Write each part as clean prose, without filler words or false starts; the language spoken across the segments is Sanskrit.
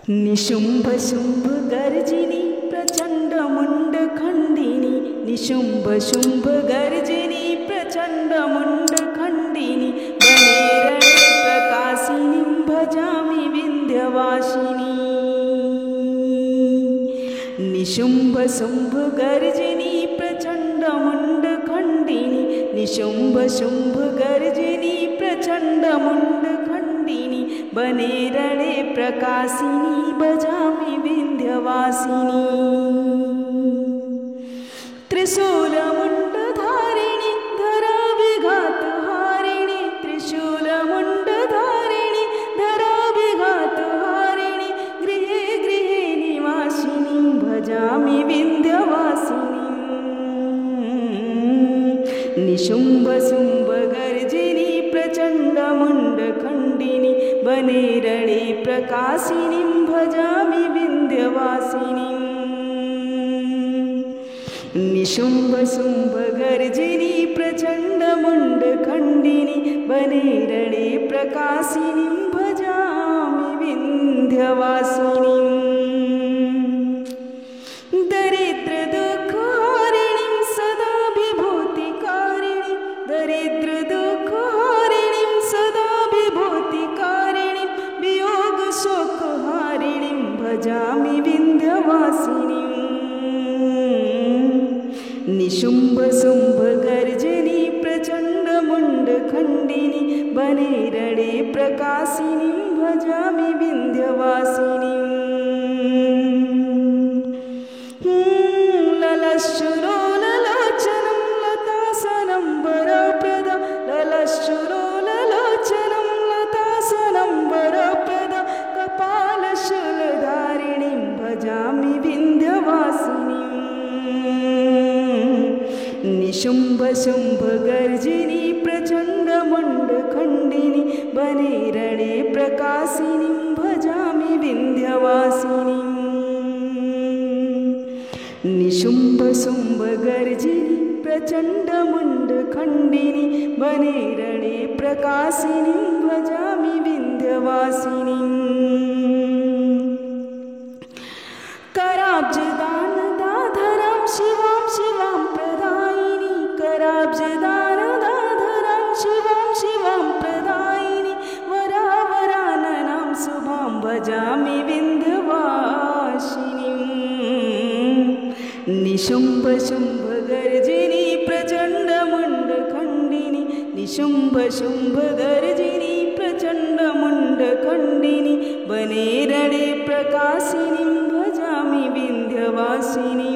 निशुंभ शुंभ गर्जिनी प्रचंड मुंड खंडिनी निशुंभ शुंभ गर्जिनी प्रचंड मुंड खंडिनी बने रणे प्रकाशिनी भजामि विंध्यवासिनी। निशुंभ शुंभ गर्जिनी प्रचंड मुंड खंडिनी निशुंभ शुंभ गर्जिनी प्रचंड मुंड खंडिनी बने रणे प्रकाशिनी भजामि विंध्यवासिनी। त्रिशूल मुंड धारिणी धरा विघात हारिणी त्रिशूल मुंड धारिणी धरा विघात हारिणी गृहे गृहे निवासिनी भजामि विंध्यवासिनी। निशुंभ शुंभ गर्जिनी प्रचंड मुंड खंडिनी बने रणे प्रकाशिनी भजामि विंध्यवासिनी। निशुंभ शुंभ गर्जिनी प्रचंड मुंड खंडिनी बने रणे प्रकाशिनी भजामि विंध्यवासिनी। दरिद्र दुख हारिणी सदा विभूतिकारिणी दरिद्र दुख हारिणी सदा विभूतिकारिणी वियोग शोक हारिणी भजामि विंध्यवासिनी। निशुंभ शुंभ गर्जिनी प्रचंड मुंड खंडिनी बने रणे प्रकाशिनी भजामि विंध्यवासिनी। ललश्चुरो ललोचनं लतासनं वरप्रदा ललश्चुरो ललोचनं लतासनं वरप्रदा कपालशूलधारिणीं भजामि विंध्यवासिनी। निशुंभ शुंभ गर्जिनी प्रचंड मुंड खंडिनी बने रणे प्रकाशिनी भजामि विंध्यवासिनी। निशुंभ शुंभ गर्जिनी प्रचंड मुंड खंडिनी बने रणे प्रकाशिनी भजामि विंध्यवासिनी। कराब्जदान दाधरां शिवां शिवां प्रदायिनी कराब्जदान दाधरां शिवां शिवां प्रदायिनी वरावराननां शुभां भजामि विंध्यवासिनी। निशुंभ शुंभ गर्जिनी प्रचंड मुंड खंडिनी निशुंभ शुंभ गर्जिनी प्रचंड मुंड खंडिनी बने रणे प्रकाशिनी भजामि विंध्यवासिनी।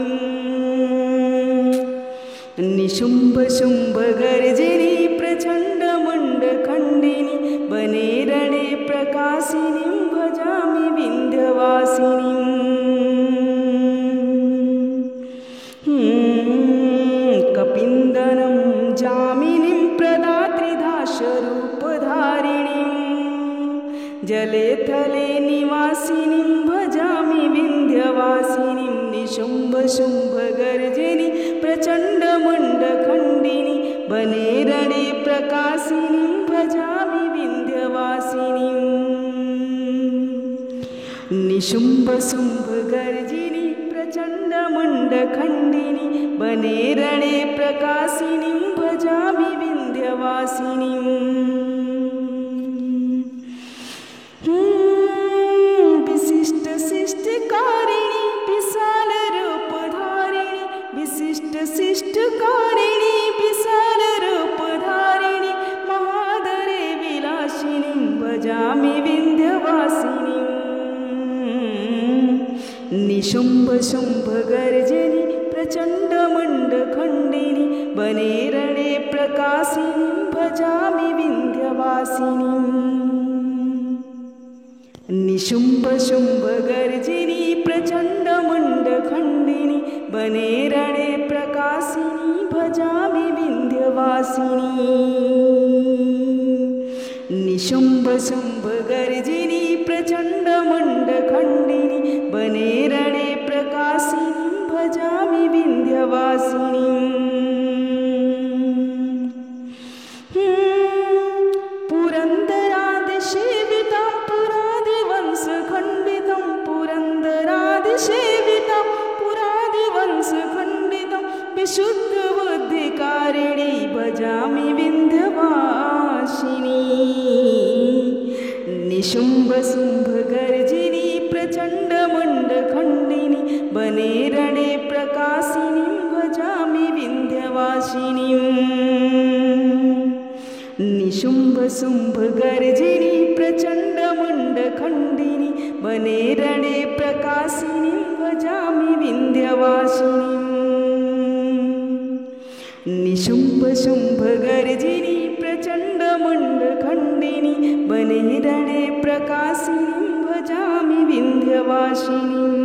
निशुंभ शुंभ गर्जिनी प्रचंड मुंड खंडिनी बने रणे प्रकाशिनी भजामि विंध्यवासिनी। कपिन्दनं जामिनीं प्रदात्रिदाशरूपधारिणीं जले थले निवासिनीं भजामि विंध्यवासिनीं। निशुंभ शुंभ गर्जिनी प्रचंड मुंड खंडिनी बने रणे प्रकाशिनी भजामि विंध्यवासिनी। निशुंभ शुंभ गर्जिनी प्रचंड मुंड खंडिनी बने रणे प्रकाशिनी भजामि विंध्यवासिनी। विशिष्ट शिष्टकारिणी विशाल रूपधारिणी विशिष्ट शिष्टकारिणी विशाल रूपधारिणी महादरे विलासिनी भजामि विंध्यवासिनी। निशुंभ शुंभ गर्जिनी प्रचंड मुंड खंडिनी बने रणे प्रकाशिनी भजामि विंध्यवासिनी। निशुंभ शुंभ गर्जिनी प्रचंड मुंड खंडिनी बने रणे प्रकाशिनी भजामि विंध्यवासिनी। निशुंभ शुंभ गर्जिनी प्रचंड मुंड खंडिनी बने रणे प्रकाशिनी भजामि विंध्यवासिनी। पुरंदरादिसेवितां पुरादिवंशखंडितं निशुम्भशुम्भगर्जिनी प्रचण्डमुण्डखण्डिनी वने रणे प्रकाशिनीं भजामि विन्ध्यवासिनीम् निशुम्भशुम्भगर्जिनी प्रचण्डमुण्डखण्डिनी वने रणे प्रकाशिनीं भजामि विन्ध्यवासिनीम् निशुम्भशुम्भगर्जिनी प्रचण्डमुण्डखण्डिनी वने रणे प्रकाशिनीं भजामि विन्ध्यवासिनीम्।